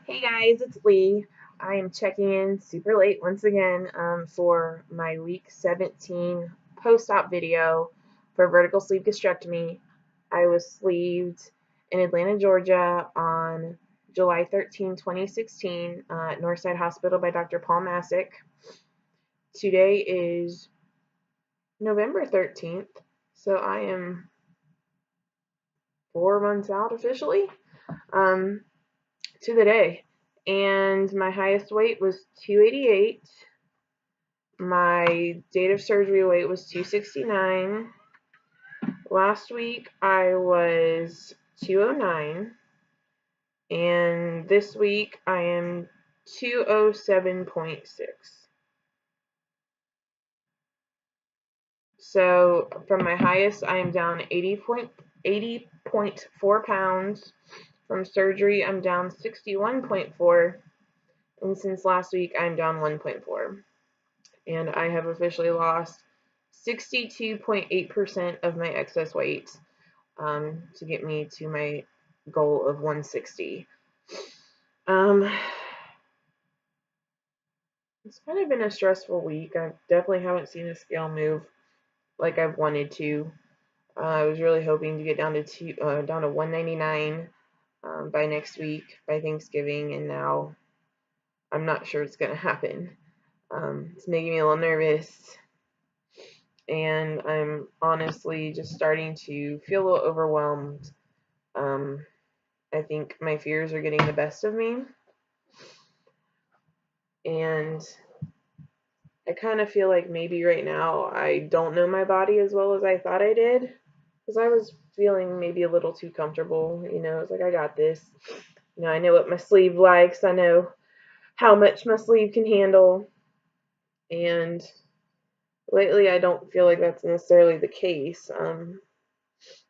Hey guys, it's Lee. I am checking in super late once again for my week 17 post-op video for vertical sleeve gastrectomy. I was sleeved in Atlanta, Georgia on July 13, 2016 at Northside Hospital by Dr. Paul Masick. Today is November 13th, so I am 4 months out officially. To the day, and my highest weight was 288. My date of surgery weight was 269. Last week I was 209, and this week I am 207.6. So from my highest, I am down 80.4 pounds. From surgery, I'm down 61.4, and since last week, I'm down 1.4. And I have officially lost 62.8% of my excess weight to get me to my goal of 160. It's kind of been a stressful week. I definitely haven't seen the scale move like I've wanted to. I was really hoping to get down to 199 by next week, by Thanksgiving, and now I'm not sure it's going to happen. It's making me a little nervous, and I'm honestly just starting to feel a little overwhelmed. I think my fears are getting the best of me, and I kind of feel like maybe right now I don't know my body as well as I thought I did, because I was feeling maybe a little too comfortable. It's like, I got this. I know what my sleeve likes. I know how much my sleeve can handle, and lately I don't feel like that's necessarily the case.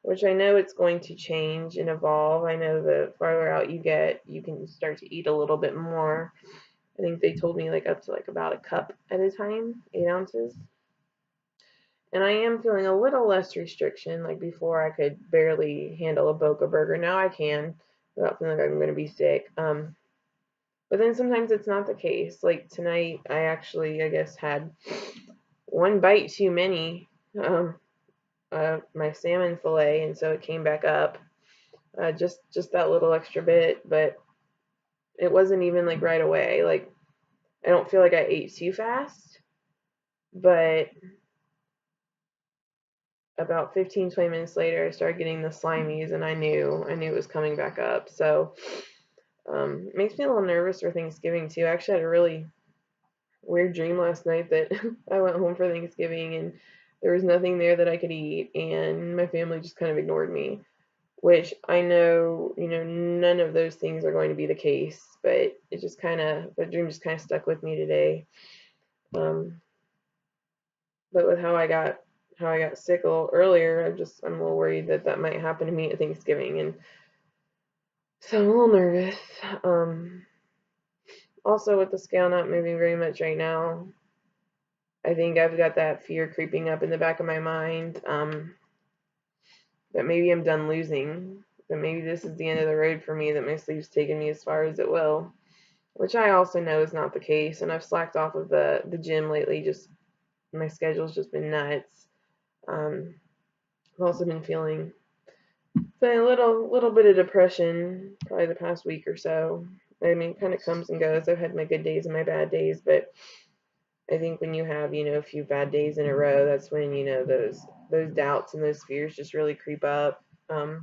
Which I know it's going to change and evolve. I know the farther out you get, you can start to eat a little bit more. I think they told me up to about a cup at a time, 8 ounces. And I am feeling a little less restriction. Like before, I could barely handle a Boca burger. Now I can without feeling like I'm going to be sick. But then sometimes it's not the case. Like tonight, I actually, I guess, had one bite too many. My salmon fillet, and so it came back up. Just that little extra bit, but it wasn't even right away. I don't feel like I ate too fast, but about 15-20 minutes later I started getting the slimies, and I knew it was coming back up. So it makes me a little nervous for Thanksgiving too. I actually had a really weird dream last night that I went home for Thanksgiving and there was nothing there that I could eat, and my family just kind of ignored me. Which I know, none of those things are going to be the case, but the dream just kind of stuck with me today. But with how I got sick a little earlier, I'm a little worried that might happen to me at Thanksgiving, and so I'm a little nervous. Also with the scale not moving very much right now, I think I've got that fear creeping up in the back of my mind, that maybe I'm done losing, that maybe this is the end of the road for me, that my sleeve's taken me as far as it will, which I also know is not the case. And I've slacked off of the gym lately. Just my schedule's just been nuts. I've also been feeling a little bit of depression probably the past week or so. I mean, it kind of comes and goes. I've had my good days and my bad days, but I think when you have a few bad days in a row, that's when those doubts and those fears just really creep up. And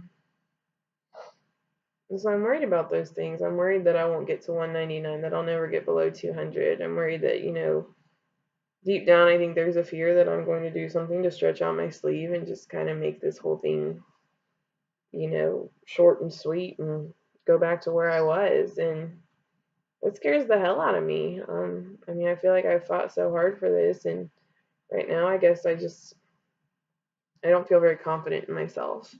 so I'm worried about those things. I'm worried that I won't get to 199, that I'll never get below 200. I'm worried that, deep down, I think there's a fear that I'm going to do something to stretch out my sleeve and just kind of make this whole thing, short and sweet and go back to where I was. And it scares the hell out of me. I mean, I feel like I've fought so hard for this, and right now, I guess I don't feel very confident in myself.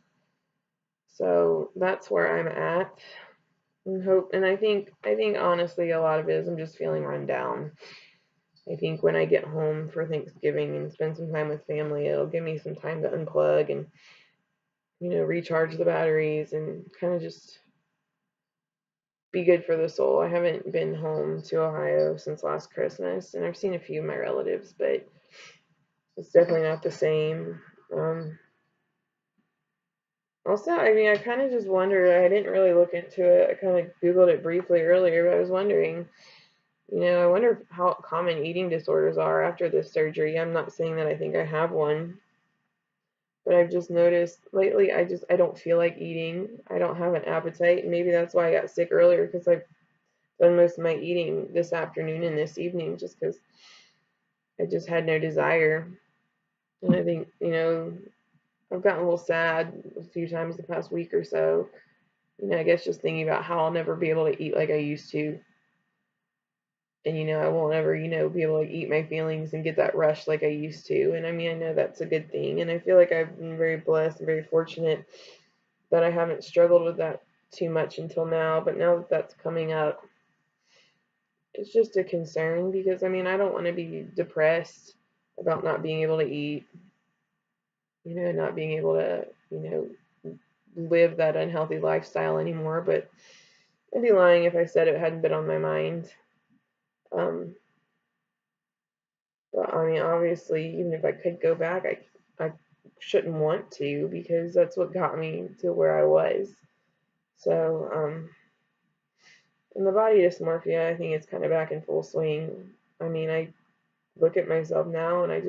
So that's where I'm at. And I think honestly a lot of it is I'm just feeling run down. I think when I get home for Thanksgiving and spend some time with family, it'll give me some time to unplug and recharge the batteries and kind of just be good for the soul. I haven't been home to Ohio since last Christmas, and I've seen a few of my relatives, but it's definitely not the same. Also, I mean, I kind of just wondered, I didn't really look into it. I kind of Googled it briefly earlier, but I was wondering, I wonder how common eating disorders are after this surgery. I'm not saying that I think I have one, but I've just noticed lately I don't feel like eating. I don't have an appetite. And maybe that's why I got sick earlier, because I've done most of my eating this afternoon and this evening just because I just had no desire. And I think, I've gotten a little sad a few times the past week or so. I guess just thinking about how I'll never be able to eat like I used to. And, I won't ever, be able to eat my feelings and get that rush like I used to. And I mean, I know that's a good thing. And I feel like I've been very blessed and very fortunate that I haven't struggled with that too much until now. But now that that's coming up, it's just a concern because, I mean, I don't want to be depressed about not being able to eat, not being able to, live that unhealthy lifestyle anymore. But I'd be lying if I said it hadn't been on my mind. But I mean, obviously, even if I could go back, I shouldn't want to because that's what got me to where I was. So, and the body dysmorphia, I think it's kind of back in full swing. I mean, I look at myself now and I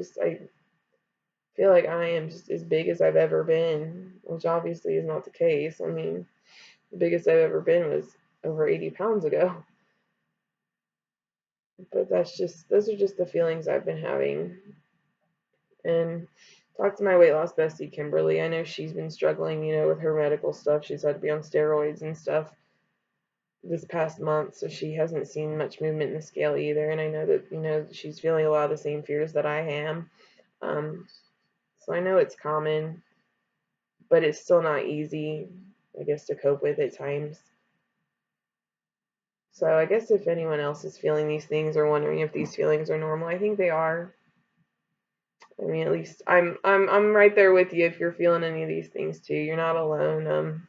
feel like I am just as big as I've ever been, which obviously is not the case. I mean, the biggest I've ever been was over 80 pounds ago. But those are just the feelings I've been having. And talk to my weight loss bestie, Kimberly. I know she's been struggling, with her medical stuff. She's had to be on steroids and stuff this past month, so she hasn't seen much movement in the scale either. And I know that, she's feeling a lot of the same fears that I am. So I know it's common, but it's still not easy, I guess, to cope with at times. So I guess if anyone else is feeling these things or wondering if these feelings are normal, I think they are. I mean, at least I'm right there with you if you're feeling any of these things too. You're not alone.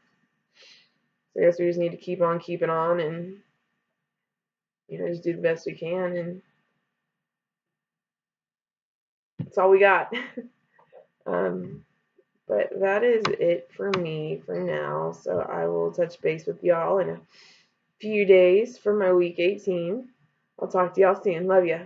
So I guess we just need to keep on keeping on and just do the best we can, and that's all we got. um, but that is it for me for now. So I will touch base with y'all in a few days for my week 18. I'll talk to y'all soon. Love ya.